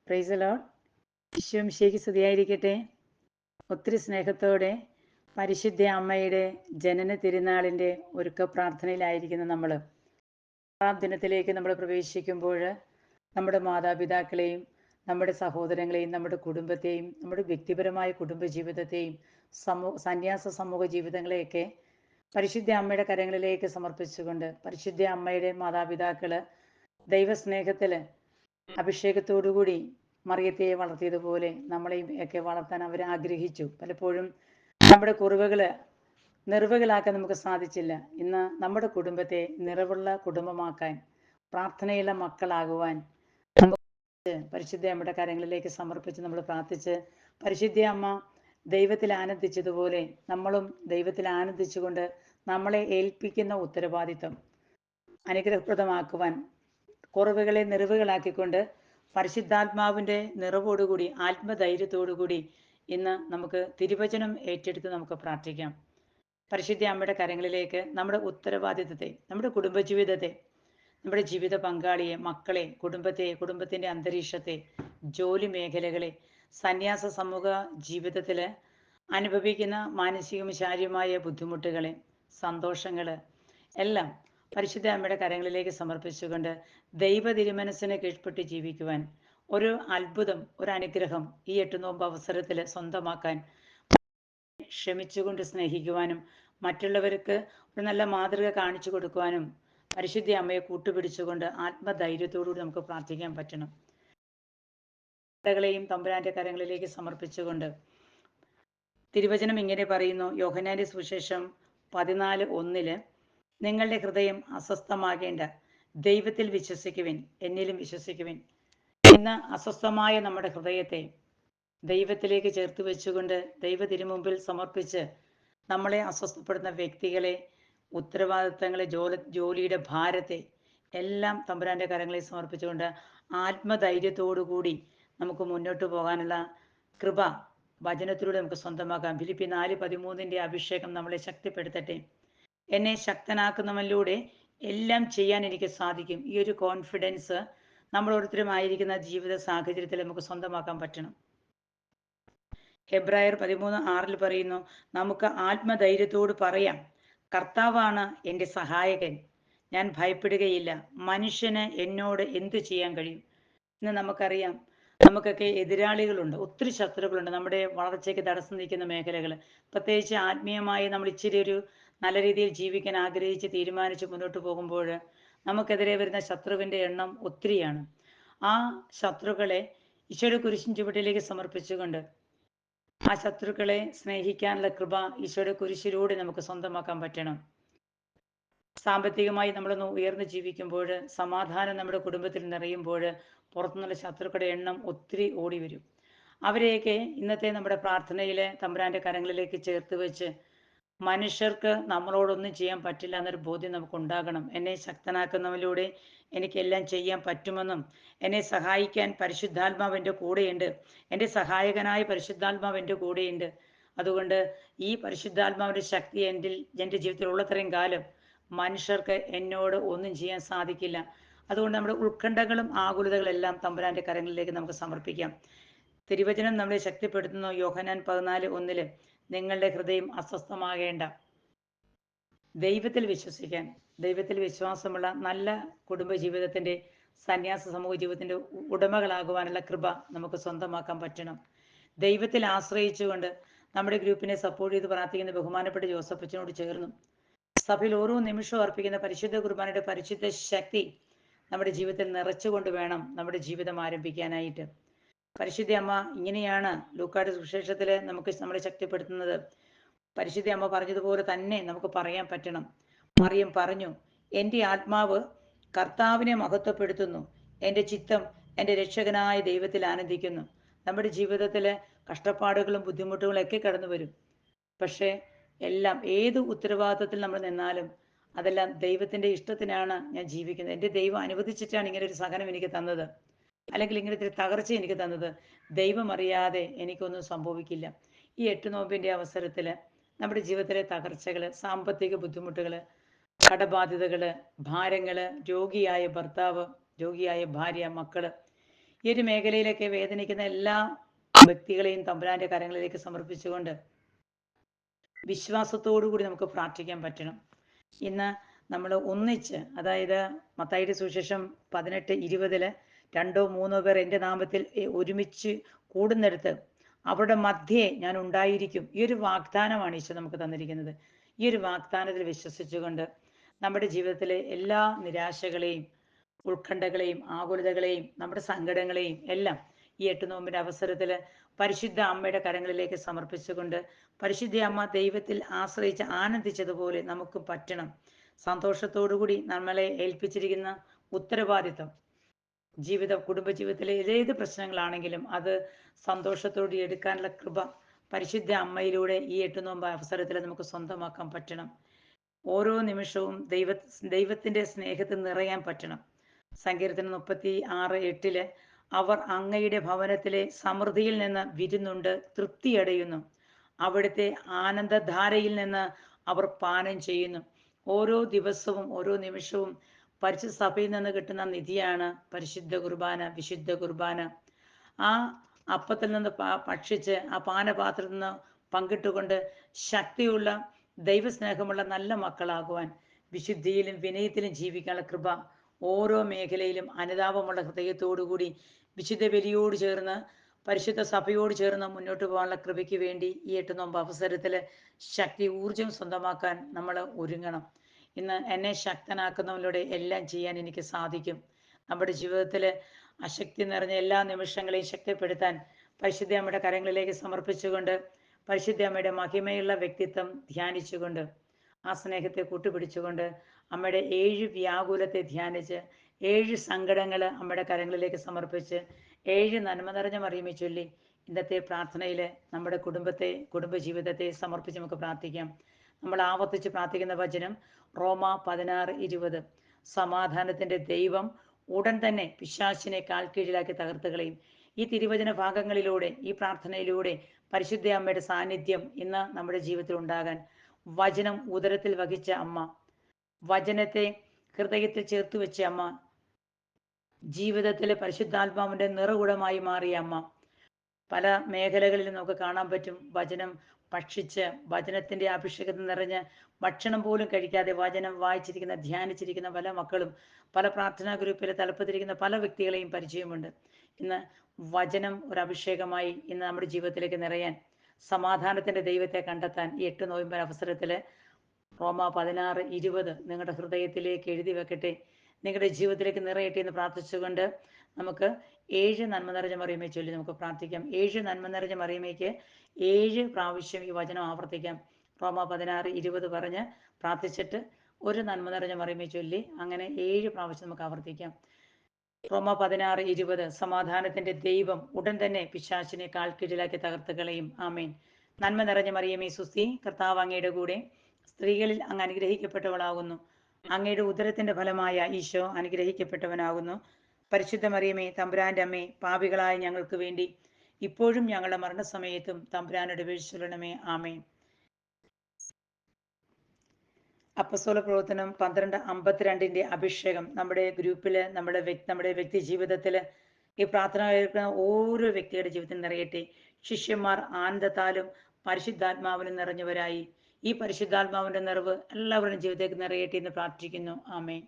Praise Lord. ഈശോമിശിഹായ്ക്ക് സ്തുതിയായിരിക്കട്ടെ. ഒത്തിരി സ്നേഹത്തോടെ പരിശുദ്ധ അമ്മയുടെ ജനന തിരുനാളിൻ്റെ ഒരുക്ക പ്രാർത്ഥനയിലായിരിക്കുന്ന നമ്മൾ ദിനത്തിലേക്ക് നമ്മൾ പ്രവേശിക്കുമ്പോൾ നമ്മുടെ മാതാപിതാക്കളെയും നമ്മുടെ സഹോദരങ്ങളെയും നമ്മുടെ കുടുംബത്തെയും നമ്മുടെ വ്യക്തിപരമായ കുടുംബജീവിതത്തെയും സന്യാസ സമൂഹ ജീവിതങ്ങളെയൊക്കെ പരിശുദ്ധ അമ്മയുടെ കരങ്ങളിലേക്ക് സമർപ്പിച്ചുകൊണ്ട് പരിശുദ്ധ അമ്മയുടെ മാതാപിതാക്കൾ ദൈവസ്നേഹത്തിൽ അഭിഷേകത്തോടുകൂടി മറിയത്തെ വളർത്തിയതുപോലെ നമ്മളെയും ഒക്കെ വളർത്താൻ അവർ ആഗ്രഹിച്ചു. പലപ്പോഴും നമ്മുടെ കുറവുകൾ നിറവുകളാക്കാൻ നമുക്ക് സാധിച്ചില്ല. ഇന്ന് നമ്മുടെ കുടുംബത്തെ നിറവുള്ള കുടുംബമാക്കാൻ, പ്രാർത്ഥനയുള്ള മക്കളാകുവാൻ നമുക്ക് പരിശുദ്ധ അമ്മയുടെ കാര്യങ്ങളിലേക്ക് സമർപ്പിച്ച് നമ്മൾ പ്രാർത്ഥിച്ച് പരിശുദ്ധ അമ്മ ദൈവത്തിൽ ആനന്ദിച്ചതുപോലെ നമ്മളും ദൈവത്തിൽ ആനന്ദിച്ചുകൊണ്ട് നമ്മളെ ഏൽപ്പിക്കുന്ന ഉത്തരവാദിത്വം അനുഗ്രഹപ്രദമാക്കുവാൻ കുറവുകളെ നിറവുകളാക്കിക്കൊണ്ട് പരിശുദ്ധാത്മാവിൻ്റെ നിറവോടുകൂടി ആത്മധൈര്യത്തോടുകൂടി ഇന്ന് നമുക്ക് തിരുവചനം ഏറ്റെടുത്ത് നമുക്ക് പ്രാർത്ഥിക്കാം. പരിശുദ്ധ അമ്മയുടെ കരങ്ങളിലേക്ക് നമ്മുടെ ഉത്തരവാദിത്വത്തെ, നമ്മുടെ കുടുംബജീവിതത്തെ, നമ്മുടെ ജീവിത പങ്കാളിയെ, മക്കളെ, കുടുംബത്തെ, കുടുംബത്തിൻ്റെ അന്തരീക്ഷത്തെ, ജോലി മേഖലകളെ, സന്യാസ സമൂഹ ജീവിതത്തിൽ അനുഭവിക്കുന്ന മാനസികവും ശാരീരികമായ ബുദ്ധിമുട്ടുകളെ, സന്തോഷങ്ങൾ എല്ലാം പരിശുദ്ധ അമ്മയുടെ കരങ്ങളിലേക്ക് സമർപ്പിച്ചുകൊണ്ട് ദൈവ തിരുമനസ്സിന് കീഴ്പ്പെട്ട് ജീവിക്കുവാൻ, ഒരു അത്ഭുതം, ഒരു അനുഗ്രഹം ഈ 8 നോമ്പ് അവസരത്തിൽ സ്വന്തമാക്കാൻ, ക്ഷമിച്ചുകൊണ്ട് സ്നേഹിക്കുവാനും മറ്റുള്ളവർക്ക് ഒരു നല്ല മാതൃക കാണിച്ചു കൊടുക്കുവാനും പരിശുദ്ധ അമ്മയെ കൂട്ടുപിടിച്ചുകൊണ്ട് ആത്മധൈര്യത്തോടുകൂടി നമുക്ക് പ്രാർത്ഥിക്കാൻ പറ്റണം. കളെയും തമ്പുരാന്റെ കരങ്ങളിലേക്ക് സമർപ്പിച്ചുകൊണ്ട് തിരുവചനം ഇങ്ങനെ പറയുന്നു. യോഹന്നാന്റെ സുവിശേഷം 14:1 നിങ്ങളുടെ ഹൃദയം അസ്വസ്ഥമാകേണ്ട, ദൈവത്തിൽ വിശ്വസിക്കുവിൻ, എന്നിലും വിശ്വസിക്കുവിൻ. ഇന്ന് അസ്വസ്ഥമായ നമ്മുടെ ഹൃദയത്തെ ദൈവത്തിലേക്ക് ചേർത്ത് വെച്ചുകൊണ്ട് ദൈവ തിരുമുമ്പിൽ സമർപ്പിച്ച് നമ്മളെ അസ്വസ്ഥപ്പെടുന്ന വ്യക്തികളെ, ഉത്തരവാദിത്തങ്ങളെ, ജോലിയുടെ ഭാരത്തെ എല്ലാം തമ്പുരാന്റെ കരങ്ങളിൽ സമർപ്പിച്ചുകൊണ്ട് ആത്മധൈര്യത്തോടുകൂടി നമുക്ക് മുന്നോട്ട് പോകാനുള്ള കൃപ വചനത്തിലൂടെ നമുക്ക് സ്വന്തമാക്കാം. ഫിലിപ്പി 4:13 അഭിഷേകം നമ്മളെ ശക്തിപ്പെടുത്തട്ടെ. എന്നെ ശക്തനാക്കുന്നവനിലൂടെ എല്ലാം ചെയ്യാൻ എനിക്ക് സാധിക്കും. ഈ ഒരു കോൺഫിഡൻസ് നമ്മൾ ഓരോരുത്തരും ആയിരിക്കുന്ന ജീവിത സാഹചര്യത്തിൽ നമുക്ക് സ്വന്തമാക്കാൻ പറ്റണം. ഹെബ്രായർ 13:6 പറയുന്നു, നമുക്ക് ആത്മധൈര്യത്തോട് പറയാം, കർത്താവാണ് എൻ്റെ സഹായകൻ, ഞാൻ ഭയപ്പെടുകയില്ല, മനുഷ്യന് എന്നോട് എന്തു ചെയ്യാൻ കഴിയും. ഇന്ന് നമുക്കറിയാം, നമുക്കൊക്കെ എതിരാളികളുണ്ട്, ഒത്തിരി ശത്രുക്കളുണ്ട്, നമ്മുടെ വളർച്ചയ്ക്ക് തടസ്സം നിൽക്കുന്ന മേഖലകൾ. പ്രത്യേകിച്ച് ആത്മീയമായി നമ്മൾ ഇച്ചിരി ഒരു നല്ല രീതിയിൽ ജീവിക്കാൻ ആഗ്രഹിച്ച് തീരുമാനിച്ച് മുന്നോട്ട് പോകുമ്പോൾ നമുക്കെതിരെ വരുന്ന ശത്രുവിൻ്റെ എണ്ണം ഒത്തിരിയാണ്. ആ ശത്രുക്കളെ ഈശോയുടെ കുരിശിൻ ചുവട്ടിലേക്ക് സമർപ്പിച്ചുകൊണ്ട് ആ ശത്രുക്കളെ സ്നേഹിക്കാനുള്ള കൃപ ഈശോയുടെ കുരിശിലൂടെ നമുക്ക് സ്വന്തമാക്കാൻ പറ്റണം. സാമ്പത്തികമായി നമ്മൾ ഉയർന്ന് ജീവിക്കുമ്പോൾ, സമാധാനം നമ്മുടെ കുടുംബത്തിൽ നിറയുമ്പോൾ പുറത്തുനിന്നുള്ള ശത്രുക്കളുടെ എണ്ണം ഒത്തിരി ഓടി വരും. അവരെയൊക്കെ ഇന്നത്തെ നമ്മുടെ പ്രാർത്ഥനയിൽ തമ്പുരാന്റെ കരങ്ങളിലേക്ക് ചേർത്ത് വെച്ച് മനുഷ്യർക്ക് നമ്മളോടൊന്നും ചെയ്യാൻ പറ്റില്ല എന്നൊരു ബോധ്യം നമുക്കുണ്ടാകണം. എന്നെ ശക്തനാക്കുന്നവരിലൂടെ എനിക്കെല്ലാം ചെയ്യാൻ പറ്റുമെന്നും എന്നെ സഹായിക്കാൻ പരിശുദ്ധാത്മാവ് എൻ്റെ കൂടെയുണ്ട്, എൻ്റെ സഹായകനായ പരിശുദ്ധാത്മാവ് എൻ്റെ കൂടെയുണ്ട്. അതുകൊണ്ട് ഈ പരിശുദ്ധാത്മാവിൻ്റെ ശക്തി എൻ്റെ ജീവിതത്തിൽ ഉള്ളത്രയും കാലം മനുഷ്യർക്ക് എന്നോട് ഒന്നും ചെയ്യാൻ സാധിക്കില്ല. അതുകൊണ്ട് നമ്മുടെ ഉത്കണ്ഠകളും ആകുലതകളെല്ലാം തമ്പുരാന്റെ കരങ്ങളിലേക്ക് നമുക്ക് സമർപ്പിക്കാം. തിരുവചനം നമ്മളെ ശക്തിപ്പെടുത്തുന്നു. യോഹന്നാൻ 14:1 നിങ്ങളുടെ ഹൃദയം അസ്വസ്ഥമാകേണ്ട, ദൈവത്തിൽ വിശ്വസിക്കാൻ. ദൈവത്തിൽ വിശ്വാസമുള്ള നല്ല കുടുംബജീവിതത്തിൻ്റെ, സന്യാസ സമൂഹ ജീവിതത്തിൻ്റെ ഉടമകളാകുവാനുള്ള കൃപ നമുക്ക് സ്വന്തമാക്കാൻ പറ്റണം. ദൈവത്തിൽ ആശ്രയിച്ചുകൊണ്ട് നമ്മുടെ ഗ്രൂപ്പിനെ സപ്പോർട്ട് ചെയ്ത് പ്രാർത്ഥിക്കുന്ന ബഹുമാനപ്പെട്ട ജോസഫ് അച്ഛനോട് ചേർന്നു സഭയിൽ ഓരോ നിമിഷവും അർപ്പിക്കുന്ന പരിശുദ്ധ കുർബാനയുടെ പരിശുദ്ധ ശക്തി നമ്മുടെ ജീവിതത്തിൽ നിറച്ചുകൊണ്ട് വേണം നമ്മുടെ ജീവിതം ആരംഭിക്കാനായിട്ട്. പരിശുദ്ധ അമ്മ ഇങ്ങനെയാണ് ലൂക്കായുടെ സുവിശേഷത്തിൽ നമ്മളെ ശക്തിപ്പെടുത്തുന്നത്. പരിശുദ്ധ അമ്മ പറഞ്ഞതുപോലെ തന്നെ നമുക്ക് പറയാൻ പറ്റണം. മറിയം പറഞ്ഞു, എൻ്റെ ആത്മാവ് കർത്താവിനെ മഹത്വപ്പെടുത്തുന്നു, എൻ്റെ ചിത്തം എൻ്റെ രക്ഷകനായ ദൈവത്തിൽ ആനന്ദിക്കുന്നു. നമ്മുടെ ജീവിതത്തിൽ കഷ്ടപ്പാടുകളും ബുദ്ധിമുട്ടുകളും ഒക്കെ കടന്നു വരും. പക്ഷേ എല്ലാം ഏത് ഉത്തരവാദിത്വത്തിൽ നമ്മൾ നിന്നാലും അതെല്ലാം ദൈവത്തിൻ്റെ ഇഷ്ടത്തിനാണ് ഞാൻ ജീവിക്കുന്നത്. എൻ്റെ ദൈവം അനുവദിച്ചിട്ടാണ് ഇങ്ങനെ ഒരു സഹനം എനിക്ക് തന്നത്, അല്ലെങ്കിൽ ഇങ്ങനത്തെ ഒരു തകർച്ച എനിക്ക് തന്നത്. ദൈവം അറിയാതെ എനിക്കൊന്നും സംഭവിക്കില്ല. ഈ 8 നോമ്പിൻ്റെ അവസരത്തിൽ നമ്മുടെ ജീവിതത്തിലെ തകർച്ചകൾ, സാമ്പത്തിക ബുദ്ധിമുട്ടുകൾ, കടബാധ്യതകൾ, ഭാരങ്ങൾ, രോഗിയായ ഭർത്താവ്, രോഗിയായ ഭാര്യ, മക്കൾ, ഈ ഒരു മേഖലയിലൊക്കെ വേദനിക്കുന്ന എല്ലാ വ്യക്തികളെയും തമ്പുരാന്റെ കരങ്ങളിലേക്ക് സമർപ്പിച്ചുകൊണ്ട് വിശ്വാസത്തോടു കൂടി നമുക്ക് പ്രാർത്ഥിക്കാൻ പറ്റണം. ഇന്ന് നമ്മൾ ഒന്നിച്ച്, അതായത് മത്തായിയുടെ സുവിശേഷം 18:20 രണ്ടോ മൂന്നോ പേർ എൻ്റെ നാമത്തിൽ ഒരുമിച്ച് കൂടുന്നിടത്ത് അവരുടെ മധ്യേ ഞാൻ ഉണ്ടായിരിക്കും. ഈ ഒരു വാഗ്ദാനമാണ് ഈശോ നമുക്ക് തന്നിരിക്കുന്നത്. ഈ ഒരു വാഗ്ദാനത്തിൽ വിശ്വസിച്ചുകൊണ്ട് നമ്മുടെ ജീവിതത്തിലെ എല്ലാ നിരാശകളെയും ഉത്കണ്ഠകളെയും ആകുലതകളെയും നമ്മുടെ സങ്കടങ്ങളെയും എല്ലാം ഈ 8 നോമ്പിൻ്റെ അവസരത്തിൽ പരിശുദ്ധ അമ്മയുടെ കരങ്ങളിലേക്ക് സമർപ്പിച്ചുകൊണ്ട് പരിശുദ്ധ അമ്മ ദൈവത്തിൽ ആശ്രയിച്ച് ആനന്ദിച്ചതുപോലെ നമുക്ക് പറ്റണം. സന്തോഷത്തോടുകൂടി നമ്മളെ ഏൽപ്പിച്ചിരിക്കുന്ന ഉത്തരവാദിത്വം, കുടുംബജീവിതത്തിലെ ഏത് പ്രശ്നങ്ങളാണെങ്കിലും അത് സന്തോഷത്തോടെ എടുക്കാനുള്ള കൃപ പരിശുദ്ധ അമ്മയിലൂടെ ഈ 8 നോമ്പ് അവസരത്തിൽ നമുക്ക് സ്വന്തമാക്കാൻ പറ്റണം. ഓരോ നിമിഷവും ദൈവത്തിൻ്റെ സ്നേഹത്തിൽ നിറയാൻ പറ്റണം. സങ്കീർത്തനം 36:8 അവർ അങ്ങയുടെ ഭവനത്തിലെ സമൃദ്ധിയിൽ നിന്ന് വിരുന്നുണ്ട് തൃപ്തിയടയുന്നു. അവിടുത്തെ ആനന്ദധാരയിൽ നിന്ന് അവർ പാനം ചെയ്യുന്നു. ഓരോ ദിവസവും ഓരോ നിമിഷവും പരിശുദ്ധ സഭയിൽ നിന്ന് കിട്ടുന്ന നിധിയാണ് പരിശുദ്ധ കുർബാന, വിശുദ്ധ കുർബാന. ആ അപ്പത്തിൽ നിന്ന് ഭക്ഷിച്ച് ആ പാനപാത്രത്തിൽ നിന്ന് പങ്കിട്ടുകൊണ്ട് ശക്തിയുള്ള ദൈവസ്നേഹമുള്ള നല്ല മക്കളാകുവാൻ, വിശുദ്ധിയിലും വിനയത്തിലും ജീവിക്കാനുള്ള കൃപ ഓരോ മേഖലയിലും അനുതാപമുള്ള ഹൃദയത്തോടുകൂടി വിശുദ്ധ ബലിയോട് ചേർന്ന് പരിശുദ്ധ സഭയോട് ചേർന്ന് മുന്നോട്ട് പോകാനുള്ള കൃപയ്ക്ക് വേണ്ടി ഈ 8 നോമ്പ് അവസരത്തിൽ ശക്തി ഊർജം സ്വന്തമാക്കാൻ നമ്മൾ ഒരുങ്ങണം. ഇന്ന് എന്നെ ശക്തനാക്കുന്നവരിലൂടെ എല്ലാം ചെയ്യാൻ എനിക്ക് സാധിക്കും. നമ്മുടെ ജീവിതത്തിൽ അശക്തി നിറഞ്ഞ എല്ലാ നിമിഷങ്ങളെയും ശക്തിപ്പെടുത്താൻ പരിശുദ്ധ അമ്മയുടെ കരങ്ങളിലേക്ക് സമർപ്പിച്ചുകൊണ്ട് പരിശുദ്ധ അമ്മയുടെ മഹിമയുള്ള വ്യക്തിത്വം ധ്യാനിച്ചുകൊണ്ട് ആ സ്നേഹത്തെ കൂട്ടുപിടിച്ചുകൊണ്ട് അമ്മയുടെ 7 വ്യാകുലത്തെ ധ്യാനിച്ച് 7 സങ്കടങ്ങൾ അമ്മയുടെ കരങ്ങളിലേക്ക് സമർപ്പിച്ച് 7 നന്മ നിറഞ്ഞ മറിയമേ ചൊല്ലി ഇന്നത്തെ പ്രാർത്ഥനയിൽ നമ്മുടെ കുടുംബജീവിതത്തെ സമർപ്പിച്ച് നമുക്ക് പ്രാർത്ഥിക്കാം. നമ്മൾ ആവർത്തിച്ച് പ്രാർത്ഥിക്കുന്ന വചനം റോമ 16:20 സമാധാനത്തിൻ്റെ ദൈവം ഉടൻ തന്നെ പിശാചിനെ കാൽക്കീഴിലാക്കി തകർത്ത് കളയും. ഈ തിരുവചന ഭാഗങ്ങളിലൂടെ ഈ പ്രാർത്ഥനയിലൂടെ പരിശുദ്ധ അമ്മയുടെ സാന്നിധ്യം ഇന്ന് നമ്മുടെ ജീവിതത്തിൽ ഉണ്ടാകാൻ, വചനം ഉദരത്തിൽ വഹിച്ച അമ്മ, വചനത്തെ ഹൃദയത്തിൽ ചേർത്ത് വെച്ച അമ്മ, ജീവിതത്തിൽ പരിശുദ്ധാത്മാവിൻ്റെ നിറകുടമായി മാറിയ അമ്മ, പല മേഖലകളിൽ നമുക്ക് കാണാൻ പറ്റും. വചനം ഭക്ഷിച്ച് വചനത്തിൻ്റെ അഭിഷേകത്തിൽ നിറഞ്ഞ് ഭക്ഷണം പോലും കഴിക്കാതെ വചനം വായിച്ചിരിക്കുന്ന ധ്യാനിച്ചിരിക്കുന്ന പല മക്കളും പല പ്രാർത്ഥനാ ഗ്രൂപ്പിൽ തലപ്പത്തിരിക്കുന്ന പല വ്യക്തികളെയും പരിചയമുണ്ട്. ഇന്ന് വചനം ഒരു അഭിഷേകമായി ഇന്ന് നമ്മുടെ ജീവിതത്തിലേക്ക് നിറയാൻ, സമാധാനത്തിൻ്റെ ദൈവത്തെ കണ്ടെത്താൻ ഈ 8 നോയമ്പ് അവസരത്തിൽ റോമ 16:20 നിങ്ങളുടെ ഹൃദയത്തിലേക്ക് എഴുതി വെക്കട്ടെ, നിങ്ങളുടെ ജീവിതത്തിലേക്ക് നിറയട്ടെ എന്ന് പ്രാർത്ഥിച്ചുകൊണ്ട് നമുക്ക് 7 നന്മ നിറഞ്ഞ മറിയമേ ചൊല്ലി നമുക്ക് പ്രാർത്ഥിക്കാം. 7 നന്മ നിറഞ്ഞ മറിയമേക്ക് 7 പ്രാവശ്യം ഈ വചനം ആവർത്തിക്കാം. റോമ 16:20 പറഞ്ഞ് പ്രാർത്ഥിച്ചിട്ട് ഒരു നന്മ നിറഞ്ഞ മറിയമേ ചൊല്ലി അങ്ങനെ 7 പ്രാവശ്യം നമുക്ക് ആവർത്തിക്കാം. റോമ 16:20 സമാധാനത്തിൻ്റെ ദൈവം ഉടൻ തന്നെ പിശാചിനെ കാൽക്കീഴിലാക്കി തകർത്ത് കളയും. ആമേൻ. നന്മ നിറഞ്ഞ മറിയമേ സുസ്തി, കർത്താവ് അങ്ങയുടെ കൂടെ, സ്ത്രീകളിൽ അങ്ങ് അനുഗ്രഹിക്കപ്പെട്ടവളാകുന്നു. അങ്ങയുടെ ഉദരത്തിൻ്റെ ഫലമായ ഈശോ അനുഗ്രഹിക്കപ്പെട്ടവനാകുന്നു. പരിശുദ്ധ മറിയമേ തമ്പുരാൻ്റെ അമ്മേ, പാപികളായ ഞങ്ങൾക്ക് വേണ്ടി ഇപ്പോഴും ഞങ്ങളുടെ മരണസമയത്തും തമ്പുരാനോട് അപേക്ഷിച്ചുകൊള്ളണമേ. ആമേൻ. അപ്പസ്തോല പ്രവർത്തനം 12:52 അഭിഷേകം നമ്മുടെ ഗ്രൂപ്പിൽ, നമ്മുടെ വ്യക്തി ജീവിതത്തിൽ ഈ പ്രാർത്ഥന കേൾക്കുന്ന ഓരോ വ്യക്തിയുടെ ജീവിതത്തിൽ നിറയട്ടെ. ശിഷ്യന്മാർ ആനന്ദത്താലും പരിശുദ്ധാത്മാവിനും നിറഞ്ഞവരായി. ഈ പരിശുദ്ധാത്മാവിൻ്റെ നിറവ് എല്ലാവരുടെയും ജീവിതത്തിലേക്ക് നിറയട്ടെ എന്ന് പ്രാർത്ഥിക്കുന്നു. ആമേൻ.